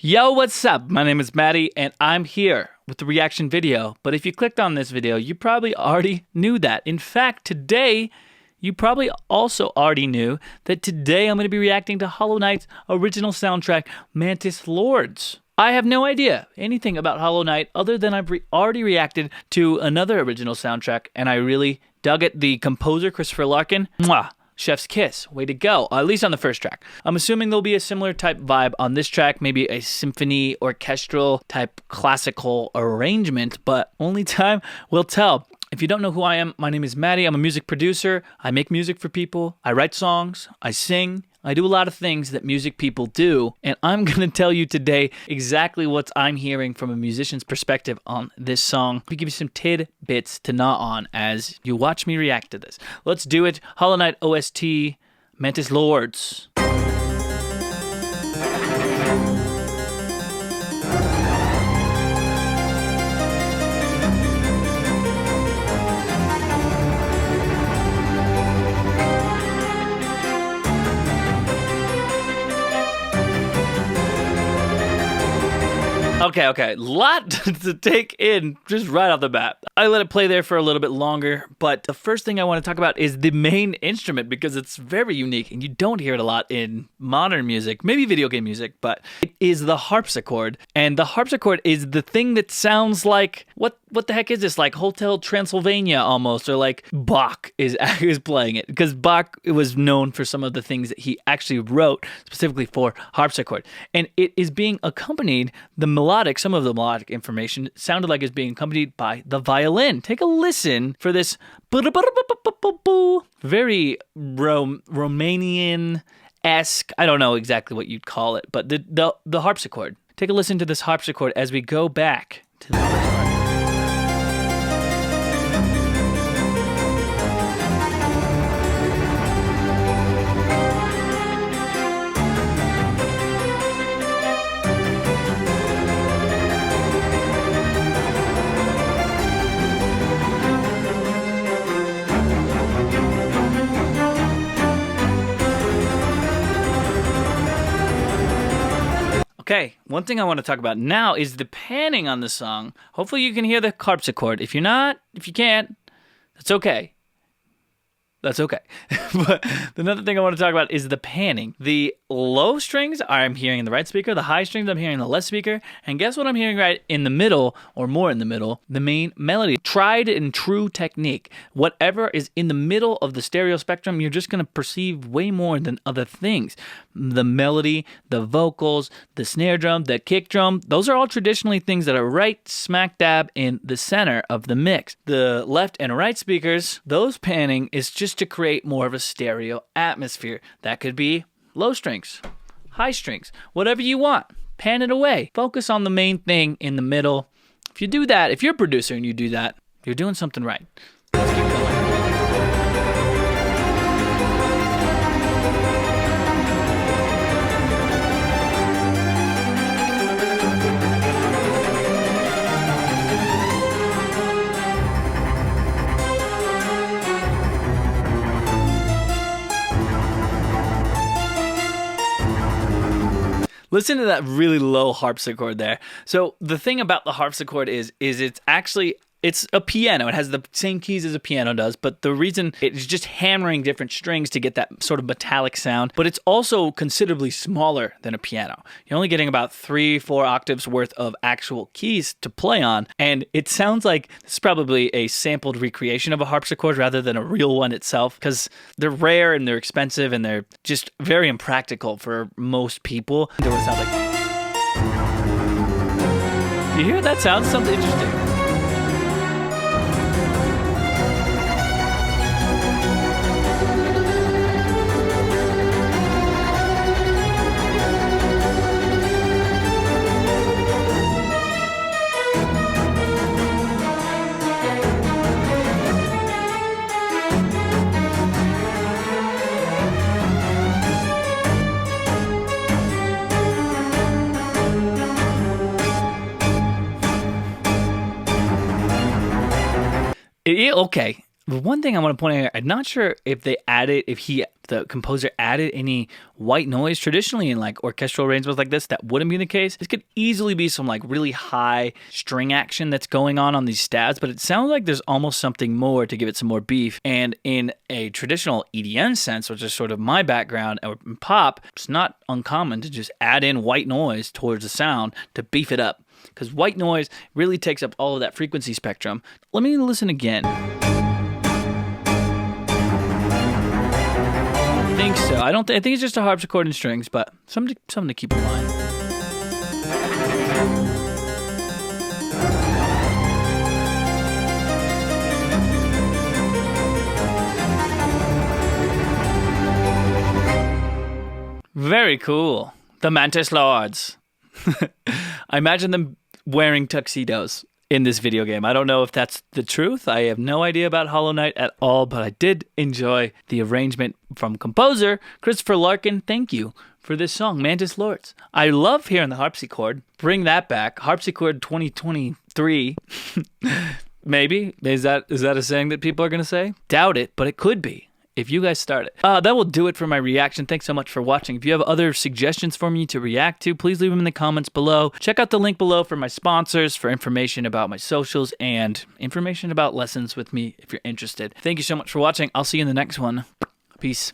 Yo, what's up? My name is Mattie, and I'm here with the reaction video. But if you clicked on this video, you probably already knew that. In fact, today, you probably also already knew that today I'm going to be reacting to Hollow Knight's original soundtrack, Mantis Lords. I have no idea anything about Hollow Knight other than I've already reacted to another original soundtrack, and I really dug it. The composer, Christopher Larkin, mwah, chef's kiss, way to go, at least on the first track. I'm assuming there'll be a similar type vibe on this track, maybe a symphony, orchestral type classical arrangement, but only time will tell. If you don't know who I am, my name is Mattie. I'm a music producer. I make music for people. I write songs. I sing. I do a lot of things that music people do, and I'm going to tell you today exactly what I'm hearing from a musician's perspective on this song. Let me give you some tidbits to gnaw on as you watch me react to this. Let's do it. Hollow Knight OST Mantis Lords. Okay, lot to take in just right off the bat. I let it play there for a little bit longer, but the first thing I want to talk about is the main instrument because it's very unique and you don't hear it a lot in modern music, maybe video game music, but it is the harpsichord. And the harpsichord is the thing that sounds like, what the heck is this? Like Hotel Transylvania almost, or like Bach is playing it, because Bach was known for some of the things that he actually wrote specifically for harpsichord. And it is being accompanied, some of the melodic information sounded like it's being accompanied by the violin. Take a listen for this very Romanian-esque, I don't know exactly what you'd call it, but the harpsichord. Take a listen to this harpsichord as we go back to the first part. Okay, one thing I want to talk about now is the panning on the song. Hopefully you can hear the harpsichord. If you can't, that's okay. That's okay. But another thing I want to talk about is the panning. The low strings I'm hearing in the right speaker, the high strings I'm hearing in the left speaker, and guess what I'm hearing right in the middle, or more in the middle, the main melody. Tried and true technique. Whatever is in the middle of the stereo spectrum, you're just going to perceive way more than other things. The melody, the vocals, the snare drum, the kick drum, those are all traditionally things that are right smack dab in the center of the mix. The left and right speakers, those panning is just to create more of a stereo atmosphere. That could be low strings, high strings, whatever you want. Pan it away. Focus on the main thing in the middle. If you do that, if you're a producer and you do that, you're doing something right. Let's keep going. Listen to that really low harpsichord there. So the thing about the harpsichord is it's a piano. It has the same keys as a piano does, but the reason it's just hammering different strings to get that sort of metallic sound, but it's also considerably smaller than a piano. You're only getting about 3-4 octaves worth of actual keys to play on, and it sounds like this is probably a sampled recreation of a harpsichord rather than a real one itself, because they're rare and they're expensive and they're just very impractical for most people. It would sound like... You hear that sound? Something interesting. Okay, the one thing I want to point out here, I'm not sure if they added, if he the composer added any white noise. Traditionally in like orchestral arrangements like this, that wouldn't be the case. This could easily be some like really high string action that's going on these stabs, but it sounds like there's almost something more to give it some more beef. And in a traditional EDM sense, which is sort of my background, or pop, it's not uncommon to just add in white noise towards the sound to beef it up, because white noise really takes up all of that frequency spectrum. Let me listen again. I think so. I think it's just a harpsichord and strings, but something to keep in mind. Very cool. The Mantis Lords. I imagine them wearing tuxedos in this video game. I don't know if that's the truth. I have no idea about Hollow Knight at all, but I did enjoy the arrangement from composer Christopher Larkin. Thank you for this song, Mantis Lords. I love hearing the harpsichord. Bring that back. Harpsichord 2023. Maybe. Is that a saying that people are going to say? Doubt it, but it could be. If you guys start it. That will do it for my reaction. Thanks so much for watching. If you have other suggestions for me to react to, please leave them in the comments below. Check out the link below for my sponsors, for information about my socials, and information about lessons with me if you're interested. Thank you so much for watching. I'll see you in the next one. Peace.